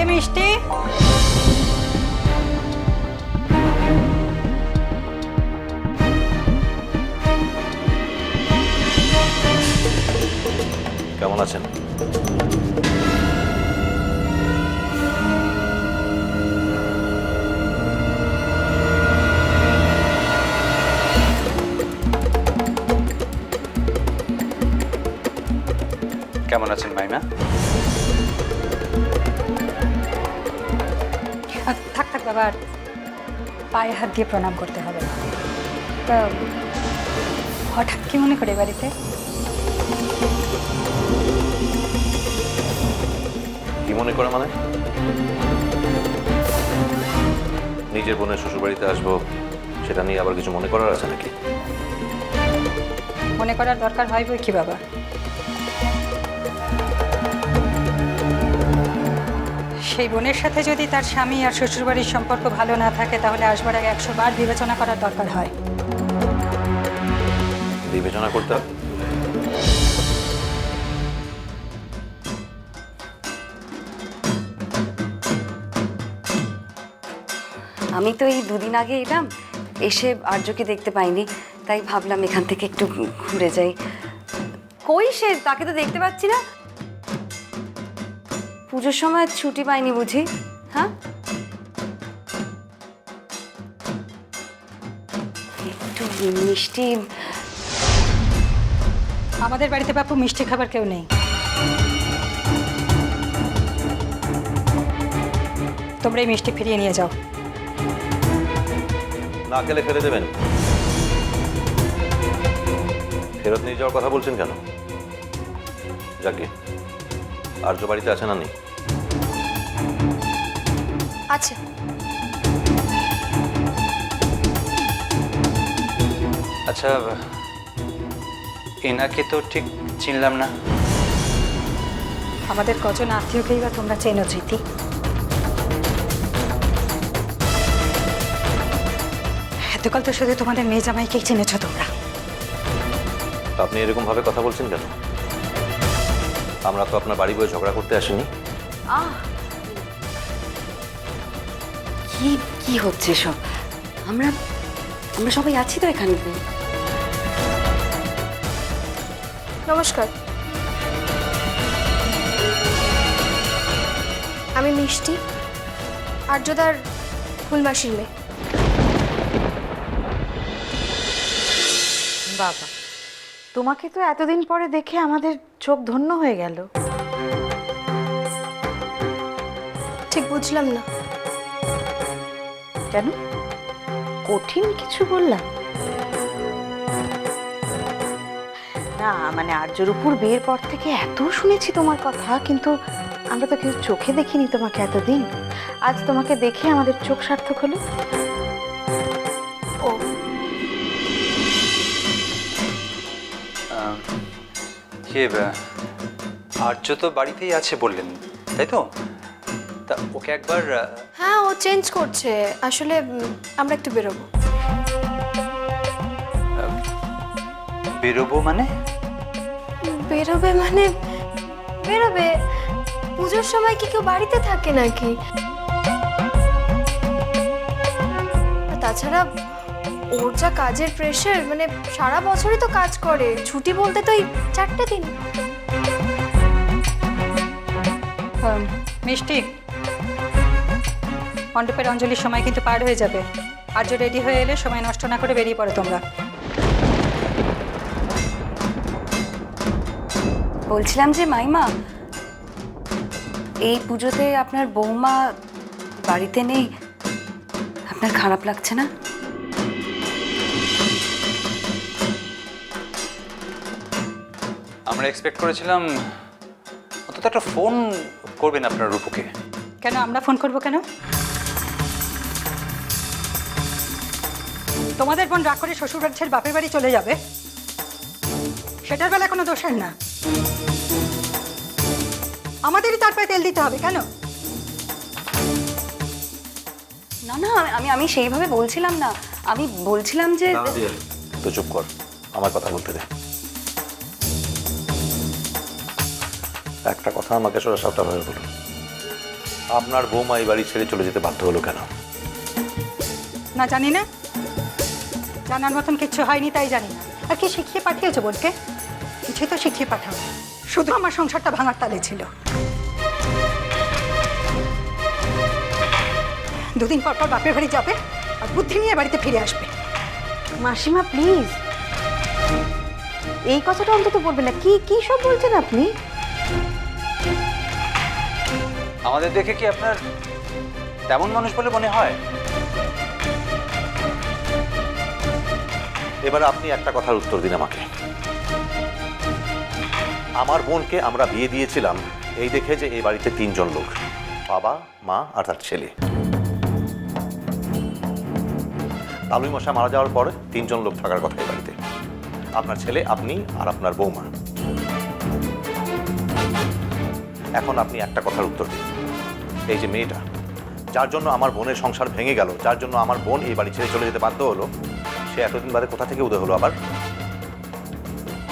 মিষ্টি, কেমন আছেন? কেমন আছেন মাইমা? থাক থাক বাবা, আর পায়ে হাত দিয়ে প্রণাম করতে হবে না। তা হঠাৎ কি মনে করে বাড়িতে? কি মনে করে মানে? নিজের বোনের শ্বশুরবাড়িতে আসবো, সেটা নিয়ে আবার কিছু মনে করার আছে নাকি? মনে করার দরকার হয় বই কি বাবা। সেই বোনের সাথে যদি তার স্বামী আর শ্বশুরবাড়ির সম্পর্ক ভালো না থাকে, তাহলে আসবার আগে 100 বার বিবেচনা করার দরকার হয়। বিবেচনা করতে হবে? আমি তো এই দুদিন আগে এলাম, এসে আর্যকে দেখতে পাইনি, তাই ভাবলাম এখান থেকে একটু ঘুরে যাই। কই সে? তাকে তো দেখতে পাচ্ছি না। পুজোর সময় ছুটি পাইনি বুঝি? হ্যাঁ, একটু মিষ্টি। আমাদের বাড়িতে বাপু মিষ্টি খাবার কেউ নেই। তোমরা এই মিষ্টি ফিরিয়ে নিয়ে যাও। না খেলে ফেলে দেবেন? ফেরত নিয়ে যাওয়ার কথা বলছেন কেন? যাকে আর্য বাড়িতে আছে না নেই? আছে। আচ্ছা, এনাকে তো ঠিক চিনলাম না। আমাদের কজন আত্মীয়কেই বা তোমরা চেনো ধৃতি? এতকাল তো শুধু তোমাদের মেয়ে জামাইকেই চিনেছ তোমরা। আপনি এরকম ভাবে কথা বলছেন কেন? আমরা তো আপনার বাড়ি বয়ে ঝগড়া করতে আসিনি। আহ, কি কি হচ্ছে সব? আমরা আমরা সবাই আছি তো এখানে। নমস্কার, আমি মিষ্টি, আর্যদার ফুলমাসির মেয়ে। বাবা, তোমাকে তো এতদিন পরে দেখে আমাদের চোখ ধন্য হয়ে গেল। ঠিক বুঝলাম না। কেন, কঠিন কিছু বললাম? না মানে আর্যর উপর বিয়ের পর থেকে এত শুনেছি তোমার কথা, কিন্তু আমরা তো কেউ চোখে দেখিনি তোমাকে এতদিন। আজ তোমাকে দেখে আমাদের চোখ সার্থক হলো। ও, আর্য তো বাড়িতেই আছে বললেন, তাই তো? তা ওকে একবার হ্যাঁ, ও চেঞ্জ করছে আসলে। আমরা একটু বেরোবো। বেরোবো মানে? বেরোবে মানে বেরোবে। পুজোর সময় কি কেউ বাড়িতে থাকে নাকি? আর তাছাড়া ওর যা কাজের প্রেশার, মানে সারা বছরই তো কাজ করে, ছুটি বলতে তো এই 4টে দিন। মিষ্টি, মণ্ডপের অঞ্জলির সময় কিন্তু পার হয়ে যাবে। আর্য রেডি হয়ে এলে সময় নষ্ট না করে বেরিয়ে পড়ো তোমরা। বলছিলাম যে মাইমা, এই পুজোতে আপনার বৌমা বাড়িতে নেই, আপনার খারাপ লাগছে না? আমরা এক্সপেক্ট করেছিলাম অন্তত একটা ফোন করবেন আপনার রূপুকে। কেন আমরা ফোন করবো কেন? তোমাদের বোন রাগ করে শ্বশুর বাড়ি ছেড়ে বাপের বাড়ি চলে যাবে, সেটার বেলা কোনো দোষের না। আমাদেরই তার পায়ে তেল দিতে হবে কেন? না না, আমি আমি সেইভাবে বলছিলাম না। আমি বলছিলাম যে তো চুপ কর, আমার কথা বলতে দে। একটা কথা আমাকে সোজা সাপটা ভাবে বলুন, আপনার বৌমা এই বাড়ি ছেড়ে চলে যেতে বাধ্য হলো কেন? না জানি না, জানার মতন কিচ্ছু হয়নি তাই জানি না। আর কি শিখিয়ে পাঠিয়েছো বোনকে? কিছুই তো শিখিয়ে পাঠাও, শুধু আমার সংসারটা ভাঙার তালে ছিল। দুদিন পর পর বাপের বাড়ি যাবে আর বুদ্ধি নিয়ে বাড়িতে ফিরে আসবে। মাসিমা প্লিজ, এই কথাটা অন্তত বলবেন না। কি কি সব বলছেন আপনি? আমাদের দেখে কি আপনার তেমন মানুষ বলে মনে হয়? এবার আপনি একটা কথার উত্তর দিন আমাকে। আমার বোনকে আমরা বিয়ে দিয়েছিলাম এই দেখে যে এই বাড়িতে 3 জন লোক, বাবা, মা আর তার ছেলে। তালুই মশা মারা যাওয়ার পরে 3 জন লোক থাকার কথা এই বাড়িতে, আপনার ছেলে, আপনি আর আপনার বৌমা। এখন আপনি একটা কথার উত্তর দিন, এই যে মেয়েটা যার জন্য আমার বোনের সংসার ভেঙে গেল, যার জন্য আমার বোন এই বাড়ি ছেড়ে চলে যেতে বাধ্য হলো, সে এতদিন বাদে কোথা থেকে উদয় হলো আবার?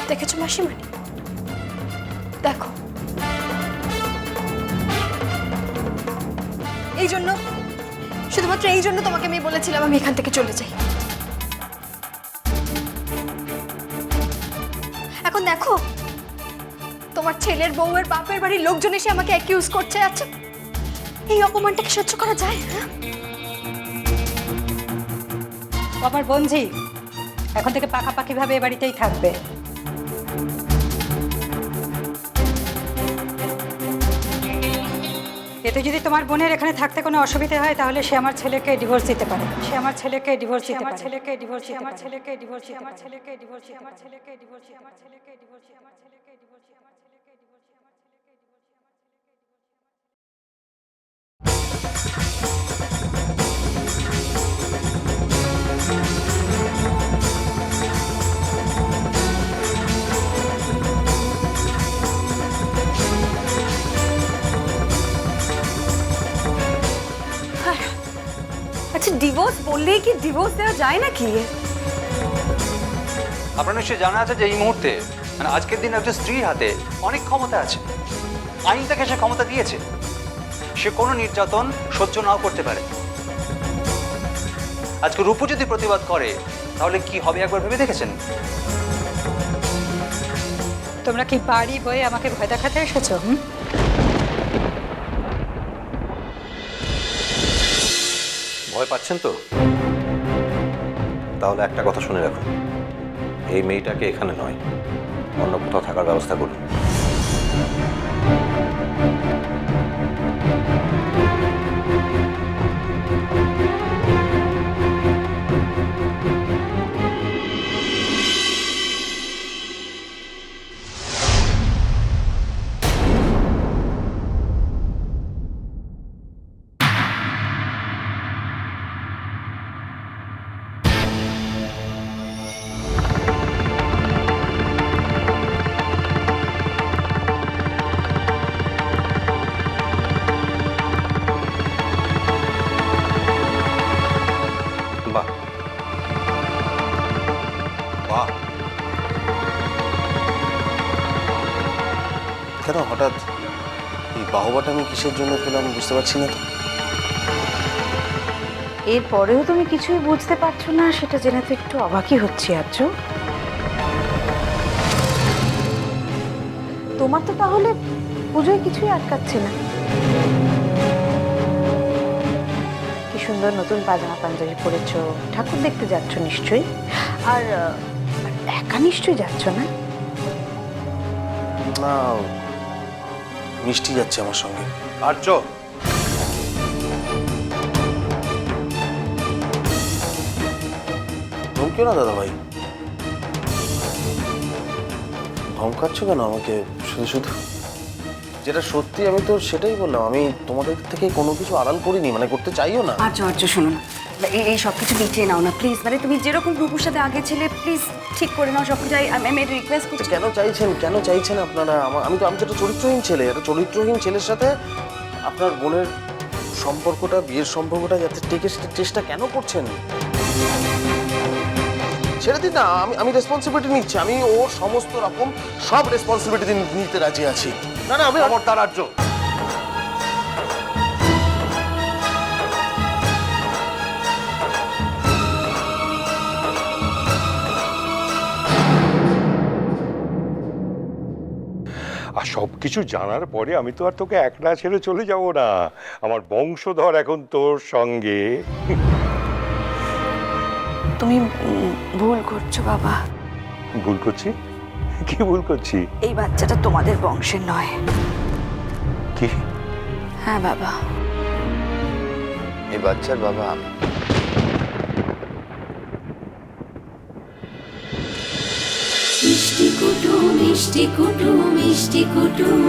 দেখেছো মাসিমণি, দেখো এই জন্য, শুধুমাত্র এই জন্য তোমাকে আমি বলেছিলাম আমি এখান থেকে চলে যাই। এখন দেখো তোমার ছেলের বউয়ের বাপের বাড়ির লোকজন এসে আমাকে অ্যাকিউজ করছে। আচ্ছা এই অপমানটাকে সহ্য করা যায়? হ্যাঁ আমার বোনঝি এখন থেকে পাকাপাকিভাবে এ বাড়িতেই থাকবে। এতে যদি তোমার বোনের এখানে থাকতে কোনো অসুবিধা হয় তাহলে সে আমার ছেলেকে ডিভোর্স দিতে পারে, সে আমার ছেলেকে ডিভোর্স দিতে পারে, ছেলেকে ডিভোর্স দিতে পারে, ছেলেকে ডিভোর্স দিতে পারে, ছেলেকে ডিভোর্স দিতে পারে, ছেলেকে ডিভোর্স দিতে পারে, ছেলেকে ডিভোর্স দিতে পারে, ছেলেকে ডিভোর্স দিতে পারে। আচ্ছা ডিভোর্স বললেই কি ডিভোর্স দেওয়া যায় নাকি? আপনার নিশ্চয়ই জানা আছে যে এই মুহূর্তে মানে আজকের দিন একজন স্ত্রীর হাতে অনেক ক্ষমতা আছে। আইন তাকে সে ক্ষমতা দিয়েছে, সে কোনো নির্যাতন সহ্য নাও করতে পারে। আজকে রূপু যদি প্রতিবাদ করে তাহলে কি হবে একবার ভেবে দেখেছেন? তোমরা কি বাড়ি বয়ে আমাকে ভয় দেখাতে এসেছো? ভয় পাচ্ছেন তো? তাহলে একটা কথা শুনে রাখুন, এই মেয়েটাকে এখানে নয় অন্য কোথাও থাকার ব্যবস্থা করুন। বাহ বাহ, কেন হঠাৎ এই বাহবাটা আমি কিসের জন্য পেলাম বুঝতে পারছি না তো। এরপরেও তুমি কিছুই বুঝতে পারছো না, সেটা জেনে তো একটু অবাকই হচ্ছি আর্য। তোমার তো তাহলে পুজোয় কিছুই আটকাচ্ছে না। কি সুন্দর নতুন পাজামা পাঞ্জাবি পরেছো, ঠাকুর দেখতে যাচ্ছ নিশ্চয়ই। আর একা নিশ্চয়ই যাচ্ছ না? না, মিষ্টি যাচ্ছে আমার সঙ্গে। আর্য, ধমকিও না দাদা ভাই, ধমকাচ্ছ কেন আমাকে শুধু শুধু? যেটা সত্যি আমি তো সেটাই বললাম, আমি তোমাদের থেকে কোনো কিছু আড়াল করিনি, মানে করতে চাইও না। আর্য শুনো না, এই সব কিছু মিটিয়ে নাও না প্লিজ। মানে তুমি যেরকম রূপুর সাথে আগে ছিলে প্লিজ ঠিক করে নাও সব কিছু। আমি রিকোয়েস্ট করছি। কেন চাইছেন আপনারা? আমি তো একটা চরিত্রহীন ছেলে, একটা চরিত্রহীন ছেলের সাথে আপনার বোনের সম্পর্কটা, বিয়ের সম্পর্কটা যাতে টেকে সেটা চেষ্টা কেন করছেন? ছেড়ে দিন না, আমি রেসপন্সিবিলিটি নিচ্ছি, আমি ওর সমস্ত রকম সব রেসপন্সিবিলিটি নিতে রাজি আছি। না আমি খবরদার আর্য, আর সব কিছু জানার পরে আমি তো আর তোকে একলা ছেড়ে চলে যাব না। আমার বংশধর এখন তোর সঙ্গে। তুমি ভুল করছো বাবা। ভুল করছি? কি ভুল করছি? এই বাচ্চাটা তোমাদের বংশের নয়। কি? হ্যাঁ বাবা, এই বাচ্চার বাবা আমি। মিষ্টি কুটুম মিষ্টি কুটুম মিষ্টি কুটুম